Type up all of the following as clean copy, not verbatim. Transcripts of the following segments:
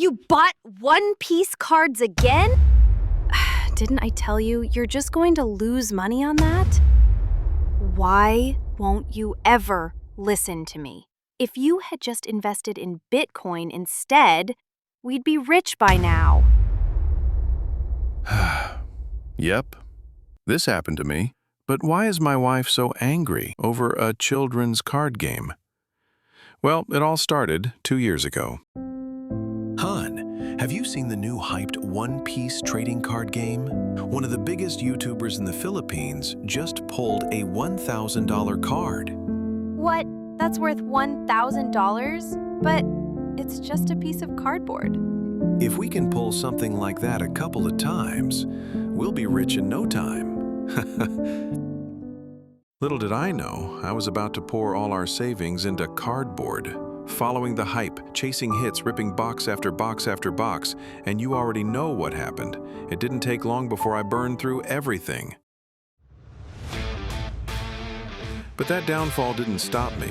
You bought One Piece cards again? Didn't I tell you you're just going to lose money on that? Why won't you ever listen to me? If you had just invested in Bitcoin instead, we'd be rich by now. Yep, this happened to me. But why is my wife so angry over a children's card game? Well, it all started 2 years ago. Han, have you seen the new hyped One Piece trading card game? One of the biggest YouTubers in the Philippines just pulled a $1,000 card. What? That's worth $1,000? But it's just a piece of cardboard. If we can pull something like that a couple of times, we'll be rich in no time. Little did I know, I was about to pour all our savings into cardboard. Following the hype, chasing hits, ripping box after box after box, and you already know what happened. It didn't take long before I burned through everything. But that downfall didn't stop me.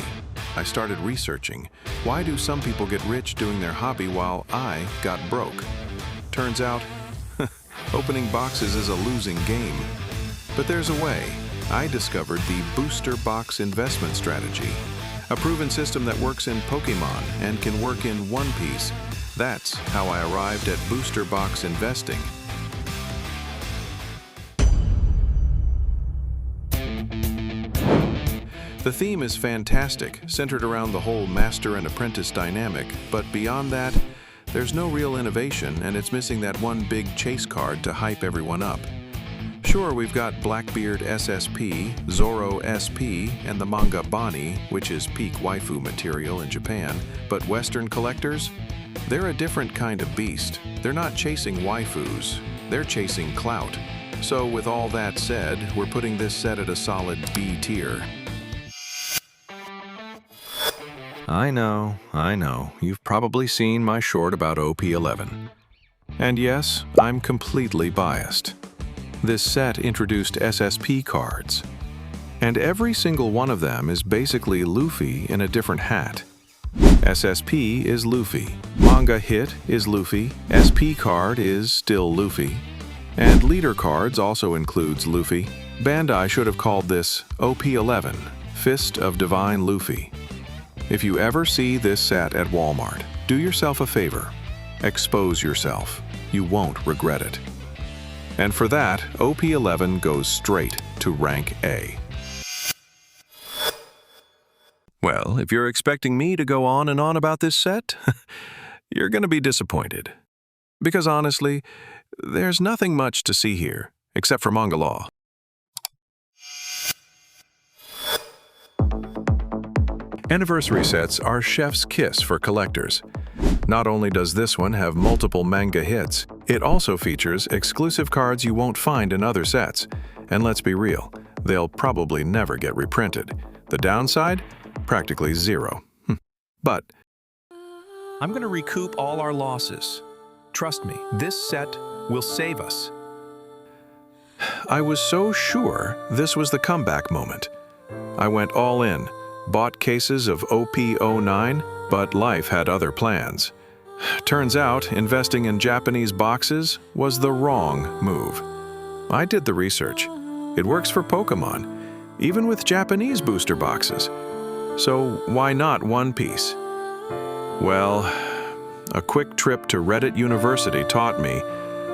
I started researching. Why do some people get rich doing their hobby while I got broke? Turns out, opening boxes is a losing game. But there's a way. I discovered the booster box investment strategy, a proven system that works in Pokemon and can work in One Piece. That's how I arrived at booster box investing. The theme is fantastic, centered around the whole master and apprentice dynamic, but beyond that, there's no real innovation and it's missing that one big chase card to hype everyone up. Sure, we've got Blackbeard SSP, Zoro SP, and the manga Bonnie, which is peak waifu material in Japan, but Western collectors? They're a different kind of beast. They're not chasing waifus, they're chasing clout. So with all that said, we're putting this set at a solid B tier. I know, you've probably seen my short about OP11. And yes, I'm completely biased. This set introduced SSP cards, and every single one of them is basically Luffy in a different hat. SSP is Luffy, Manga Hit is Luffy, SP card is still Luffy, and leader cards also includes Luffy. Bandai should have called this OP11, Fist of Divine Luffy. If you ever see this set at Walmart, do yourself a favor. Expose yourself. You won't regret it. And for that, OP11 goes straight to rank A. Well, if you're expecting me to go on and on about this set, you're going to be disappointed. Because honestly, there's nothing much to see here, except for manga law. Anniversary sets are chef's kiss for collectors. Not only does this one have multiple manga hits, it also features exclusive cards you won't find in other sets. And let's be real, they'll probably never get reprinted. The downside? Practically zero. But I'm going to recoup all our losses. Trust me, this set will save us. I was so sure this was the comeback moment. I went all in, bought cases of OP09, but life had other plans. Turns out, investing in Japanese boxes was the wrong move. I did the research. It works for Pokemon, even with Japanese booster boxes. So why not One Piece? Well, a quick trip to Reddit University taught me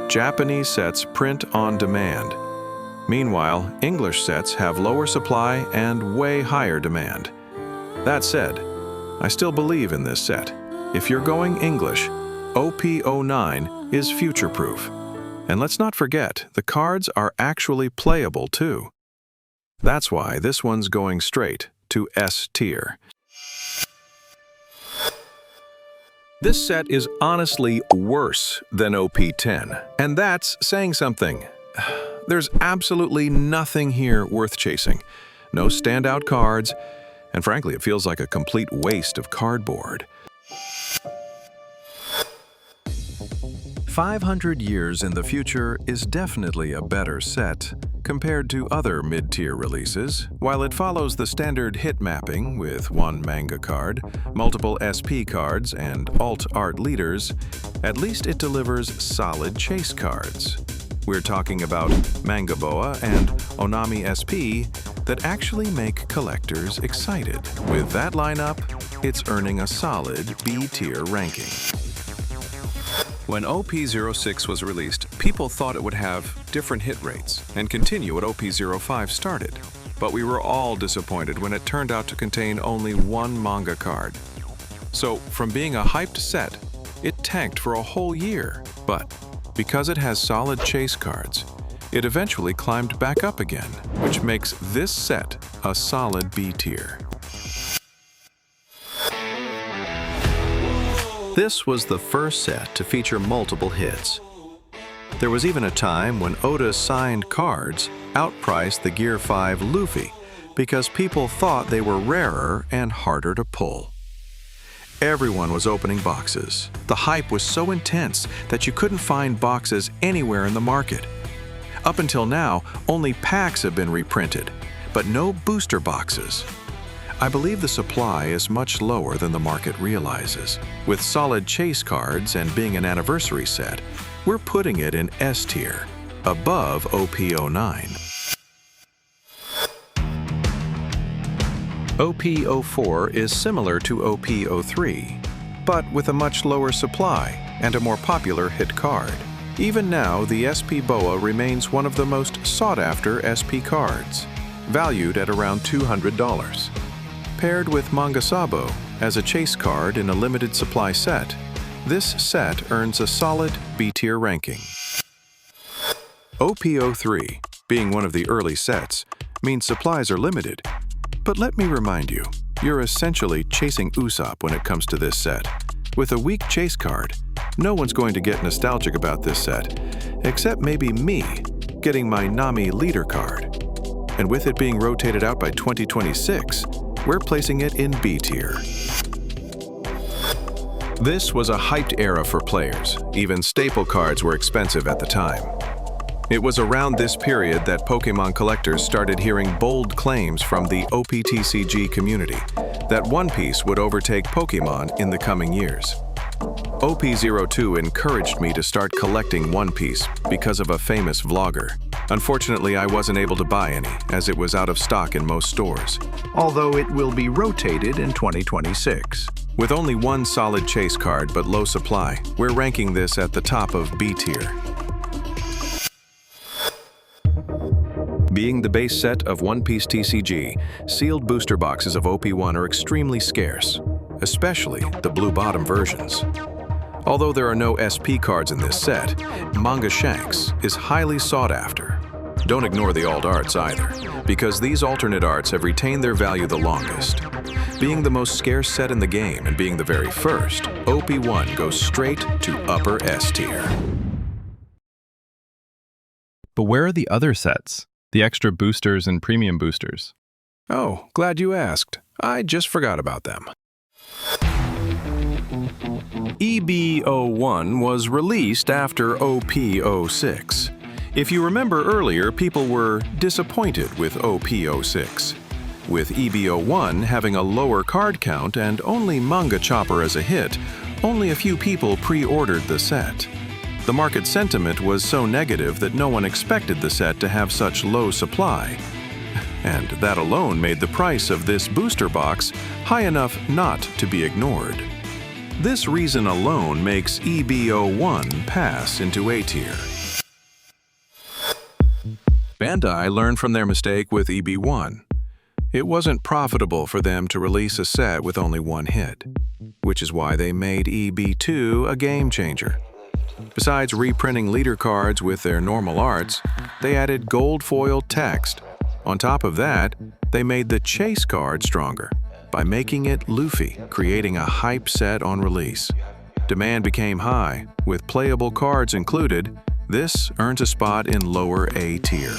Japanese sets print on demand. Meanwhile, English sets have lower supply and way higher demand. That said, I still believe in this set. If you're going English, OP09 is future-proof. And let's not forget, the cards are actually playable too. That's why this one's going straight to S tier. This set is honestly worse than OP10, and that's saying something. There's absolutely nothing here worth chasing. No standout cards, and frankly, it feels like a complete waste of cardboard. 500 years in the future is definitely a better set compared to other mid-tier releases. While it follows the standard hit mapping with one manga card, multiple SP cards, and alt art leaders, at least it delivers solid chase cards. We're talking about Manga Boa and Onami SP that actually make collectors excited. With that lineup, it's earning a solid B-tier ranking. When OP06 was released, people thought it would have different hit rates and continue what OP05 started. But we were all disappointed when it turned out to contain only one manga card. So, from being a hyped set, it tanked for a whole year. But because it has solid chase cards, it eventually climbed back up again, which makes this set a solid B tier. This was the first set to feature multiple hits. There was even a time when Oda's signed cards outpriced the Gear 5 Luffy because people thought they were rarer and harder to pull. Everyone was opening boxes. The hype was so intense that you couldn't find boxes anywhere in the market. Up until now, only packs have been reprinted, but no booster boxes. I believe the supply is much lower than the market realizes. With solid chase cards and being an anniversary set, we're putting it in S tier, above OP09. OP04 is similar to OP03, but with a much lower supply and a more popular hit card. Even now, the SP Boa remains one of the most sought-after SP cards, valued at around $200. Paired with Manga Sabo as a chase card in a limited supply set, this set earns a solid B-tier ranking. OP03, being one of the early sets, means supplies are limited. But let me remind you, you're essentially chasing Usopp when it comes to this set. With a weak chase card, no one's going to get nostalgic about this set, except maybe me getting my Nami leader card. And with it being rotated out by 2026, we're placing it in B tier. This was a hyped era for players. Even staple cards were expensive at the time. It was around this period that Pokémon collectors started hearing bold claims from the OPTCG community that One Piece would overtake Pokémon in the coming years. OP02 encouraged me to start collecting One Piece because of a famous vlogger. Unfortunately, I wasn't able to buy any, as it was out of stock in most stores, although it will be rotated in 2026. With only one solid chase card but low supply, we're ranking this at the top of B tier. Being the base set of One Piece TCG, sealed booster boxes of OP1 are extremely scarce, especially the blue bottom versions. Although there are no SP cards in this set, Manga Shanks is highly sought after. Don't ignore the alt arts either, because these alternate arts have retained their value the longest. Being the most scarce set in the game and being the very first, OP1 goes straight to upper S tier. But where are the other sets? The extra boosters and premium boosters? Oh, glad you asked. I just forgot about them. EB01 was released after OP06. If you remember earlier, people were disappointed with OP06. With EB01 having a lower card count and only Manga Chopper as a hit, only a few people pre-ordered the set. The market sentiment was so negative that no one expected the set to have such low supply. And that alone made the price of this booster box high enough not to be ignored. This reason alone makes EB01 pass into A tier. Bandai learned from their mistake with EB1. It wasn't profitable for them to release a set with only one hit, which is why they made EB2 a game changer. Besides reprinting leader cards with their normal arts, they added gold foil text. On top of that, they made the chase card stronger by making it Luffy, creating a hype set on release. Demand became high, with playable cards included. This earns a spot in lower A tier.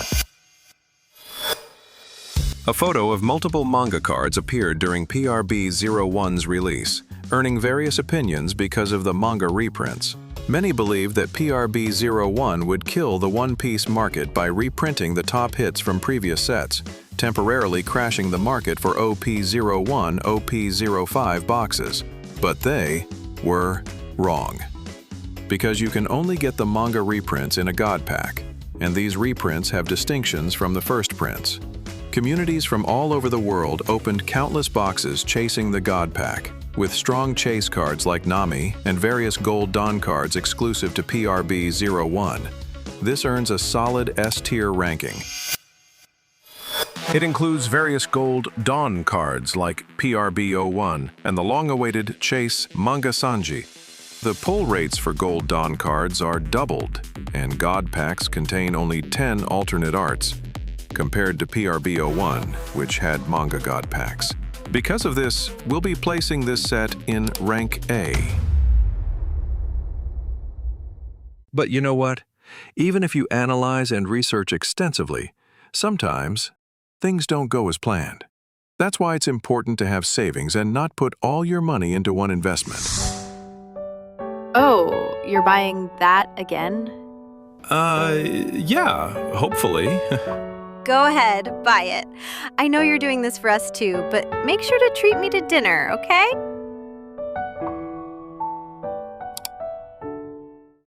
A photo of multiple manga cards appeared during PRB 01's release, earning various opinions because of the manga reprints. Many believe that PRB-01 would kill the One Piece market by reprinting the top hits from previous sets, temporarily crashing the market for OP-01, OP-05 boxes. But they were wrong. Because you can only get the manga reprints in a God Pack, and these reprints have distinctions from the first prints. Communities from all over the world opened countless boxes chasing the God Pack, with strong chase cards like Nami and various Gold Dawn cards exclusive to PRB-01. This earns a solid S-tier ranking. It includes various Gold Dawn cards like PRB-01 and the long-awaited Chase Manga Sanji. The pull rates for Gold Dawn cards are doubled, and God Packs contain only 10 alternate arts, compared to PRB-01, which had manga God Packs. Because of this, we'll be placing this set in Rank A. But you know what? Even if you analyze and research extensively, sometimes things don't go as planned. That's why it's important to have savings and not put all your money into one investment. Oh, you're buying that again? Yeah, hopefully. Go ahead, buy it. I know you're doing this for us too, but make sure to treat me to dinner, okay?